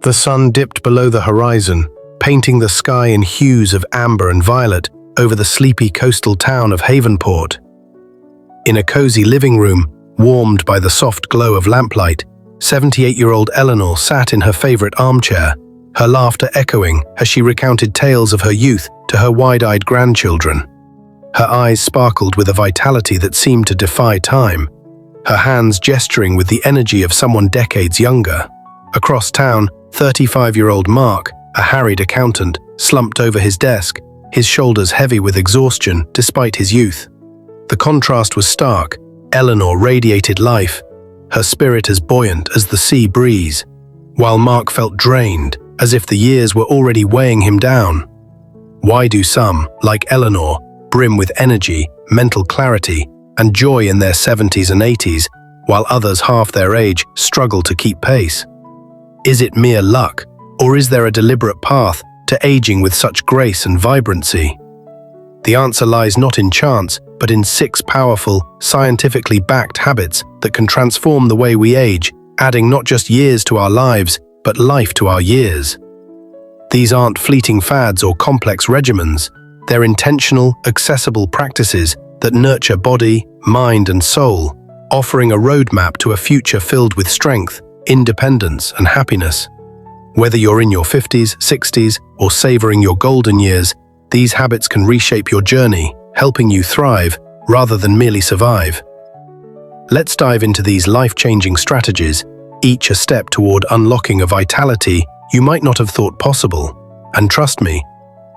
The sun dipped below the horizon, painting the sky in hues of amber and violet over the sleepy coastal town of Havenport. In a cozy living room, warmed by the soft glow of lamplight, 78-year-old Eleanor sat in her favorite armchair, her laughter echoing as she recounted tales of her youth to her wide-eyed grandchildren. Her eyes sparkled with a vitality that seemed to defy time, her hands gesturing with the energy of someone decades younger. Across town, 35-year-old Mark, a harried accountant, slumped over his desk, his shoulders heavy with exhaustion despite his youth. The contrast was stark. Eleanor radiated life, her spirit as buoyant as the sea breeze, while Mark felt drained, as if the years were already weighing him down. Why do some, like Eleanor, brim with energy, mental clarity, and joy in their 70s and 80s, while others half their age struggle to keep pace? Is it mere luck, or is there a deliberate path to aging with such grace and vibrancy? The answer lies not in chance, but in 6 powerful, scientifically backed habits that can transform the way we age, adding not just years to our lives, but life to our years. These aren't fleeting fads or complex regimens. They're intentional, accessible practices that nurture body, mind, and soul, offering a roadmap to a future filled with strength, independence, and happiness. Whether you're in your 50s, 60s, or savoring your golden years, these habits can reshape your journey, helping you thrive rather than merely survive. Let's dive into these life-changing strategies, each a step toward unlocking a vitality you might not have thought possible. And trust me,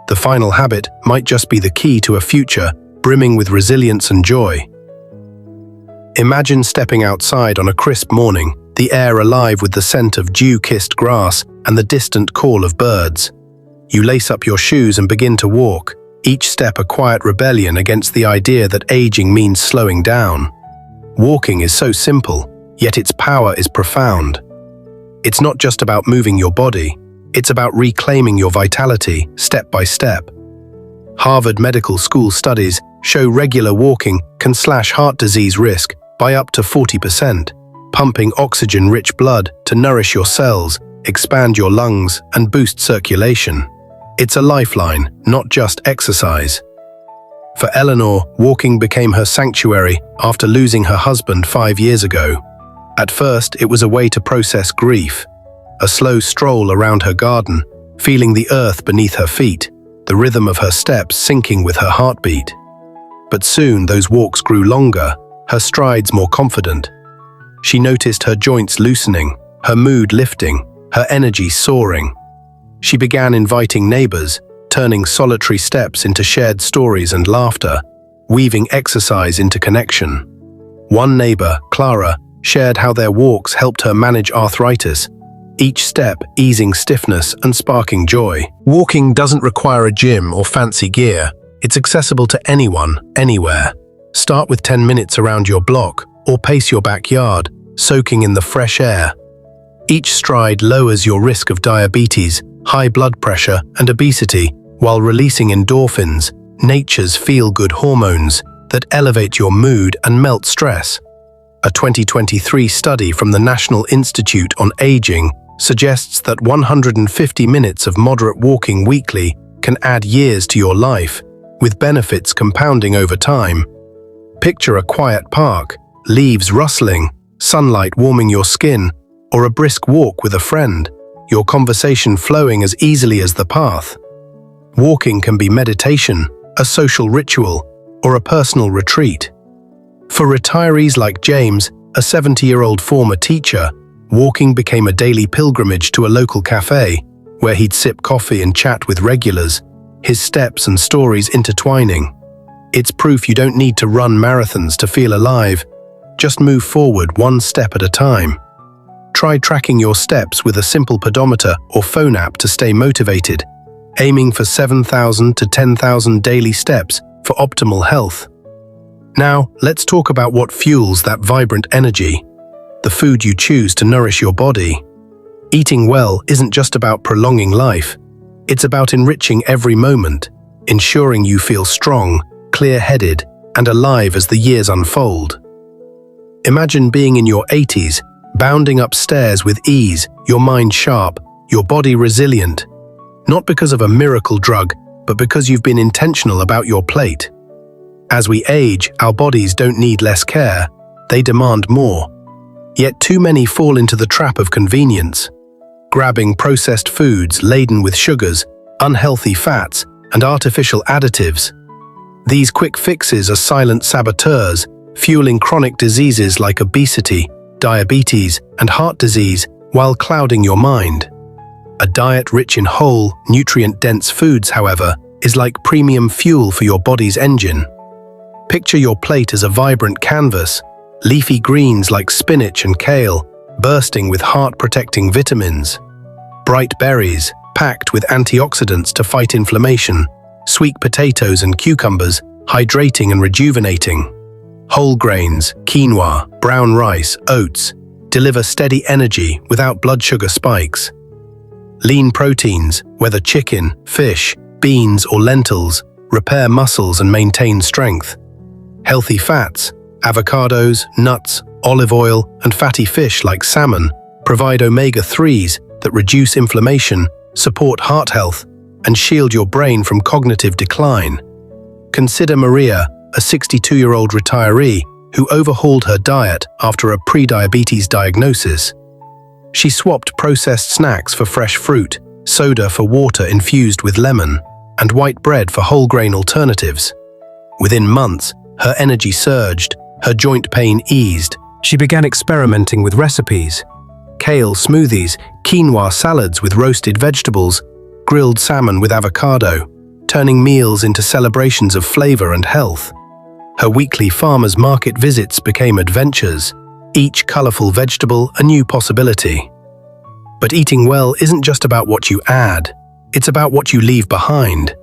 the final habit might just be the key to a future brimming with resilience and joy. Imagine stepping outside on a crisp morning, the air alive with the scent of dew-kissed grass and the distant call of birds. You lace up your shoes and begin to walk, each step a quiet rebellion against the idea that aging means slowing down. Walking is so simple, yet its power is profound. It's not just about moving your body, it's about reclaiming your vitality step by step. Harvard Medical School studies show regular walking can slash heart disease risk by up to 40%, pumping oxygen-rich blood to nourish your cells, expand your lungs, and boost circulation. It's a lifeline, not just exercise. For Eleanor, walking became her sanctuary after losing her husband 5 years ago. At first, it was a way to process grief, a slow stroll around her garden, feeling the earth beneath her feet, the rhythm of her steps syncing with her heartbeat. But soon those walks grew longer, her strides more confident. She noticed her joints loosening, her mood lifting, her energy soaring. She began inviting neighbors, turning solitary steps into shared stories and laughter, weaving exercise into connection. One neighbor, Clara, shared how their walks helped her manage arthritis, each step easing stiffness and sparking joy. Walking doesn't require a gym or fancy gear. It's accessible to anyone, anywhere. Start with 10 minutes around your block or pace your backyard, soaking in the fresh air. Each stride lowers your risk of diabetes, high blood pressure, and obesity, while releasing endorphins, nature's feel-good hormones that elevate your mood and melt stress. A 2023 study from the National Institute on Aging suggests that 150 minutes of moderate walking weekly can add years to your life, with benefits compounding over time. Picture a quiet park, leaves rustling, sunlight warming your skin, or a brisk walk with a friend, your conversation flowing as easily as the path. Walking can be meditation, a social ritual, or a personal retreat. For retirees like James, a 70-year-old former teacher, walking became a daily pilgrimage to a local cafe, where he'd sip coffee and chat with regulars, his steps and stories intertwining. It's proof you don't need to run marathons to feel alive. Just move forward one step at a time. Try tracking your steps with a simple pedometer or phone app to stay motivated, aiming for 7,000 to 10,000 daily steps for optimal health. Now, let's talk about what fuels that vibrant energy, the food you choose to nourish your body. Eating well isn't just about prolonging life. It's about enriching every moment, ensuring you feel strong, clear-headed, and alive as the years unfold. Imagine being in your 80s, bounding upstairs with ease, your mind sharp, your body resilient, not because of a miracle drug, but because you've been intentional about your plate. As we age, our bodies don't need less care, they demand more. Yet too many fall into the trap of convenience, grabbing processed foods laden with sugars, unhealthy fats, and artificial additives. These quick fixes are silent saboteurs, fueling chronic diseases like obesity, diabetes, and heart disease while clouding your mind. A diet rich in whole, nutrient-dense foods, however, is like premium fuel for your body's engine. Picture your plate as a vibrant canvas, leafy greens like spinach and kale, bursting with heart-protecting vitamins. Bright berries, packed with antioxidants to fight inflammation. Sweet potatoes and cucumbers, hydrating and rejuvenating. Whole grains, quinoa, brown rice, oats, deliver steady energy without blood sugar spikes. Lean proteins, whether chicken, fish, beans, or lentils, repair muscles and maintain strength. Healthy fats, avocados, nuts, olive oil, and fatty fish like salmon provide omega-3s that reduce inflammation, support heart health, and shield your brain from cognitive decline. Consider Maria, a 62-year-old retiree who overhauled her diet after a pre-diabetes diagnosis. She swapped processed snacks for fresh fruit, soda for water infused with lemon, and white bread for whole grain alternatives. Within months, her energy surged, her joint pain eased. She began experimenting with recipes: kale smoothies, quinoa salads with roasted vegetables, grilled salmon with avocado, turning meals into celebrations of flavor and health. Her weekly farmers market visits became adventures, each colorful vegetable a new possibility. But eating well isn't just about what you add, it's about what you leave behind.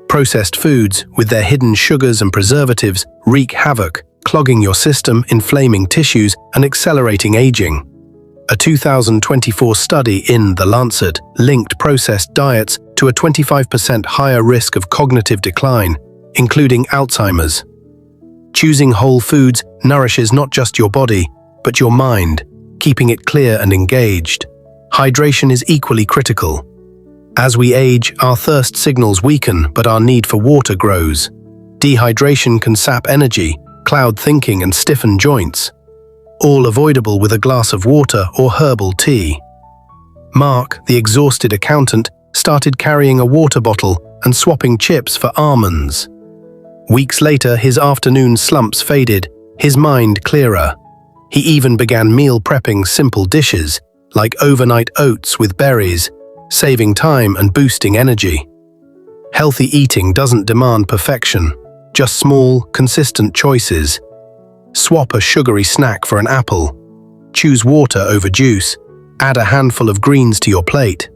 Processed foods, with their hidden sugars and preservatives, wreak havoc, clogging your system, inflaming tissues, and accelerating aging. A 2024 study in The Lancet linked processed diets to a 25% higher risk of cognitive decline, including Alzheimer's. Choosing whole foods nourishes not just your body, but your mind, keeping it clear and engaged. Hydration is equally critical. As we age, our thirst signals weaken, but our need for water grows. Dehydration can sap energy, cloud thinking, and stiffen joints, all avoidable with a glass of water or herbal tea. Mark, the exhausted accountant, started carrying a water bottle and swapping chips for almonds. Weeks later, his afternoon slumps faded, his mind clearer. He even began meal prepping simple dishes, like overnight oats with berries, saving time and boosting energy. Healthy eating doesn't demand perfection, just small, consistent choices. Swap a sugary snack for an apple. Choose water over juice. Add a handful of greens to your plate.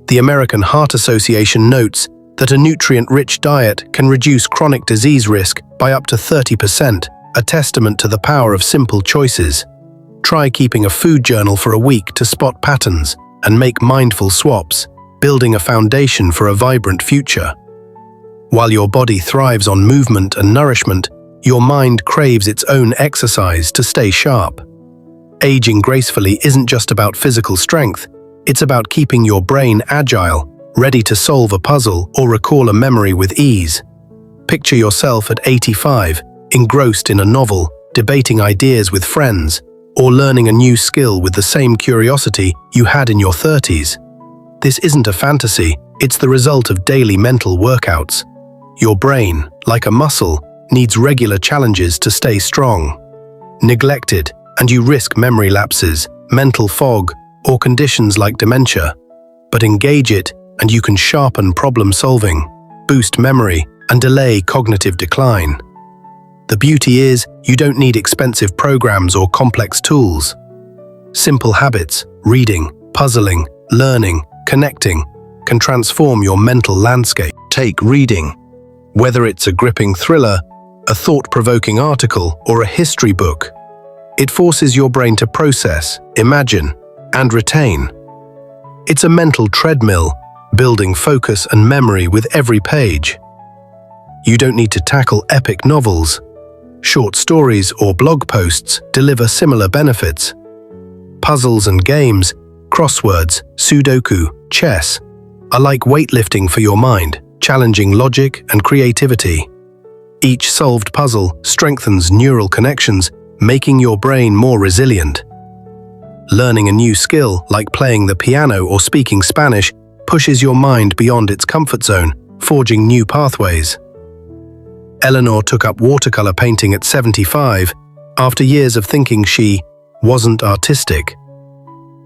The American Heart Association notes that a nutrient-rich diet can reduce chronic disease risk by up to 30%, a testament to the power of simple choices. Try keeping a food journal for a week to spot patterns and make mindful swaps, building a foundation for a vibrant future. While your body thrives on movement and nourishment, your mind craves its own exercise to stay sharp. Aging gracefully isn't just about physical strength, it's about keeping your brain agile, ready to solve a puzzle or recall a memory with ease. Picture yourself at 85, engrossed in a novel, debating ideas with friends, or learning a new skill with the same curiosity you had in your 30s. This isn't a fantasy, it's the result of daily mental workouts. Your brain, like a muscle, needs regular challenges to stay strong. Neglected, and you risk memory lapses, mental fog, or conditions like dementia. But engage it, and you can sharpen problem-solving, boost memory, and delay cognitive decline. The beauty is, you don't need expensive programs or complex tools. Simple habits, reading, puzzling, learning, connecting, can transform your mental landscape. Take reading. Whether it's a gripping thriller, a thought-provoking article, or a history book, it forces your brain to process, imagine, and retain. It's a mental treadmill, building focus and memory with every page. You don't need to tackle epic novels. Short stories or blog posts deliver similar benefits. Puzzles and games, crosswords, Sudoku, chess are like weightlifting for your mind, challenging logic and creativity. Each solved puzzle strengthens neural connections, making your brain more resilient. Learning a new skill, like playing the piano or speaking Spanish, pushes your mind beyond its comfort zone, forging new pathways. Eleanor took up watercolor painting at 75, after years of thinking she wasn't artistic.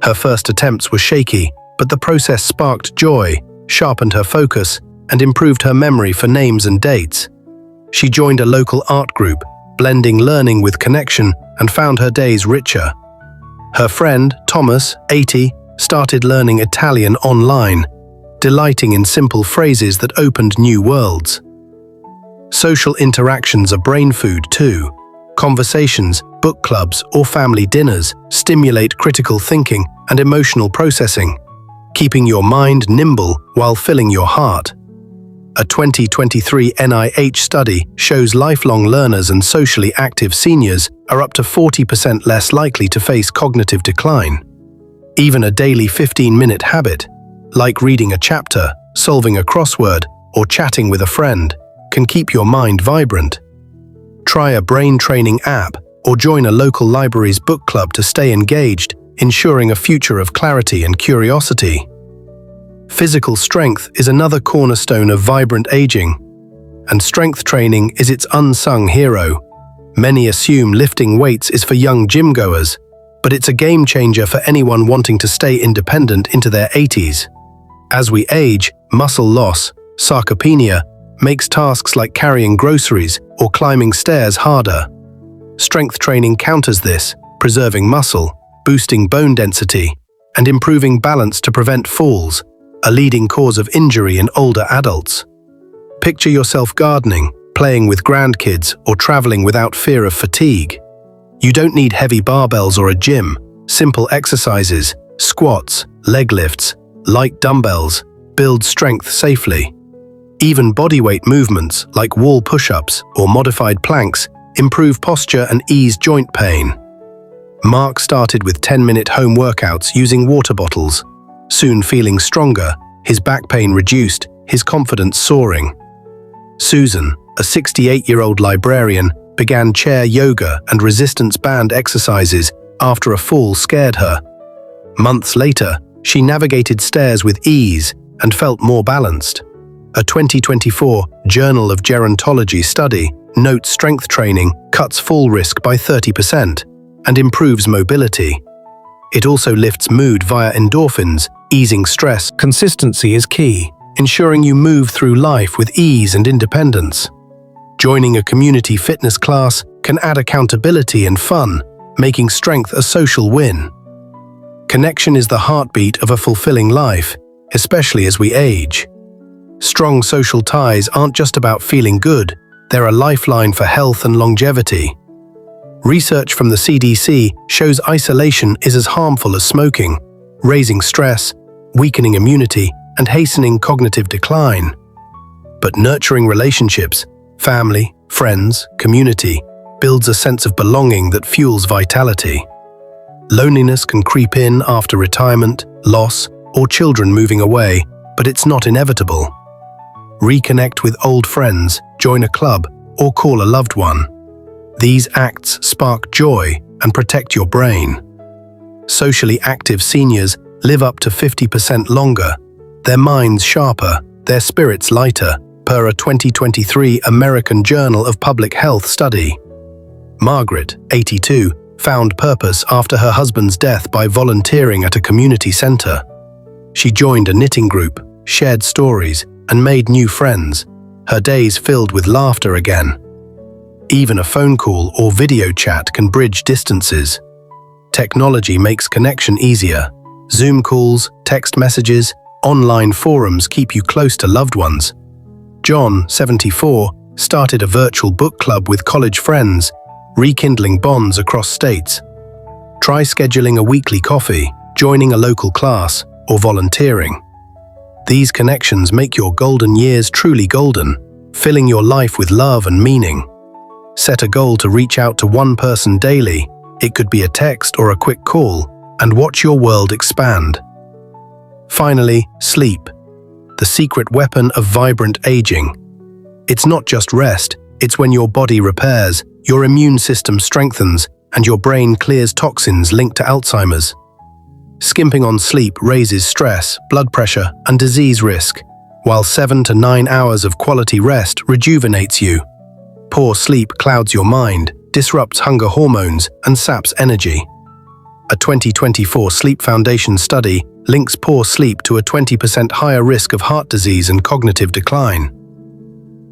Her first attempts were shaky, but the process sparked joy, sharpened her focus, and improved her memory for names and dates. She joined a local art group, blending learning with connection, and found her days richer. Her friend, Thomas, 80, started learning Italian online, delighting in simple phrases that opened new worlds. Social interactions are brain food too. Conversations, book clubs, or family dinners stimulate critical thinking and emotional processing, keeping your mind nimble while filling your heart. A 2023 NIH study shows lifelong learners and socially active seniors are up to 40% less likely to face cognitive decline. Even a daily 15-minute habit, like reading a chapter, solving a crossword, or chatting with a friend, can keep your mind vibrant. Try a brain training app or join a local library's book club to stay engaged, ensuring a future of clarity and curiosity. Physical strength is another cornerstone of vibrant aging, and strength training is its unsung hero. Many assume lifting weights is for young gym-goers, but it's a game changer for anyone wanting to stay independent into their 80s. As we age, muscle loss, sarcopenia, makes tasks like carrying groceries or climbing stairs harder. Strength training counters this, preserving muscle, boosting bone density, and improving balance to prevent falls, a leading cause of injury in older adults. Picture yourself gardening, playing with grandkids, or traveling without fear of fatigue. You don't need heavy barbells or a gym. Simple exercises, squats, leg lifts, light dumbbells, build strength safely. Even bodyweight movements like wall push-ups or modified planks improve posture and ease joint pain. Mark started with 10-minute home workouts using water bottles. Soon feeling stronger, his back pain reduced, his confidence soaring. Susan, a 68-year-old librarian, began chair yoga and resistance band exercises after a fall scared her. Months later, she navigated stairs with ease and felt more balanced. A 2024 Journal of Gerontology study notes strength training cuts fall risk by 30% and improves mobility. It also lifts mood via endorphins, easing stress. Consistency is key, ensuring you move through life with ease and independence. Joining a community fitness class can add accountability and fun, making strength a social win. Connection is the heartbeat of a fulfilling life, especially as we age. Strong social ties aren't just about feeling good, they're a lifeline for health and longevity. Research from the CDC shows isolation is as harmful as smoking, raising stress, weakening immunity, and hastening cognitive decline. But nurturing relationships, family, friends, community, builds a sense of belonging that fuels vitality. Loneliness can creep in after retirement, loss, or children moving away, but it's not inevitable. Reconnect with old friends, join a club, or call a loved one. These acts spark joy and protect your brain. Socially active seniors live up to 50% longer, their minds sharper, their spirits lighter, per a 2023 American Journal of Public Health study. Margaret, 82, found purpose after her husband's death by volunteering at a community center. She joined a knitting group, shared stories, and made new friends, her days filled with laughter again. Even a phone call or video chat can bridge distances. Technology makes connection easier. Zoom calls, text messages, online forums keep you close to loved ones. John, 74, started a virtual book club with college friends, rekindling bonds across states. Try scheduling a weekly coffee, joining a local class, or volunteering. These connections make your golden years truly golden, filling your life with love and meaning. Set a goal to reach out to one person daily. It could be a text or a quick call, and watch your world expand. Finally, sleep, the secret weapon of vibrant aging. It's not just rest, it's when your body repairs, your immune system strengthens, and your brain clears toxins linked to Alzheimer's. Skimping on sleep raises stress, blood pressure, and disease risk, while 7 to 9 hours of quality rest rejuvenates you. Poor sleep clouds your mind, disrupts hunger hormones, and saps energy. A 2024 Sleep Foundation study links poor sleep to a 20% higher risk of heart disease and cognitive decline.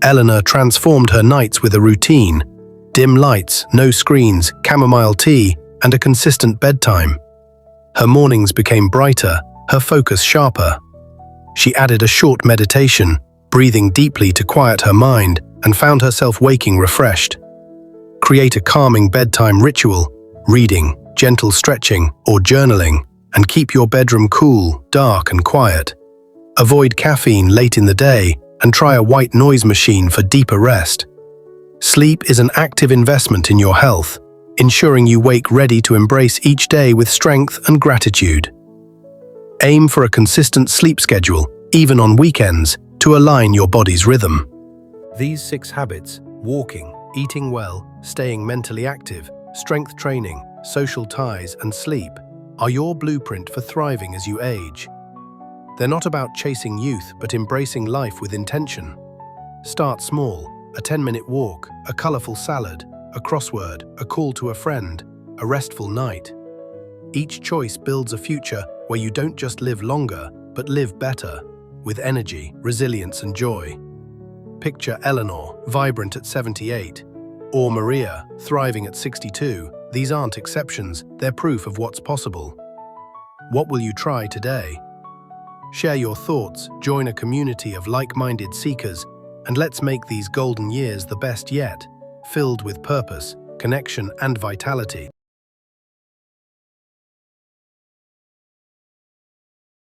Eleanor transformed her nights with a routine: dim lights, no screens, chamomile tea, and a consistent bedtime. Her mornings became brighter, her focus sharper. She added a short meditation, breathing deeply to quiet her mind, and found herself waking refreshed. Create a calming bedtime ritual: reading, gentle stretching, or journaling, and keep your bedroom cool, dark, and quiet. Avoid caffeine late in the day, and try a white noise machine for deeper rest. Sleep is an active investment in your health, ensuring you wake ready to embrace each day with strength and gratitude. Aim for a consistent sleep schedule, even on weekends, to align your body's rhythm. These 6 habits: walking, eating well, staying mentally active, strength training, social ties, and sleep, are your blueprint for thriving as you age. They're not about chasing youth, but embracing life with intention. Start small: a 10-minute walk, a colorful salad, a crossword, a call to a friend, a restful night. Each choice builds a future where you don't just live longer, but live better, with energy, resilience, and joy. Picture Eleanor, vibrant at 78, or Maria, thriving at 62. These aren't exceptions, they're proof of what's possible. What will you try today? Share your thoughts, join a community of like-minded seekers, and let's make these golden years the best yet, filled with purpose, connection, and vitality.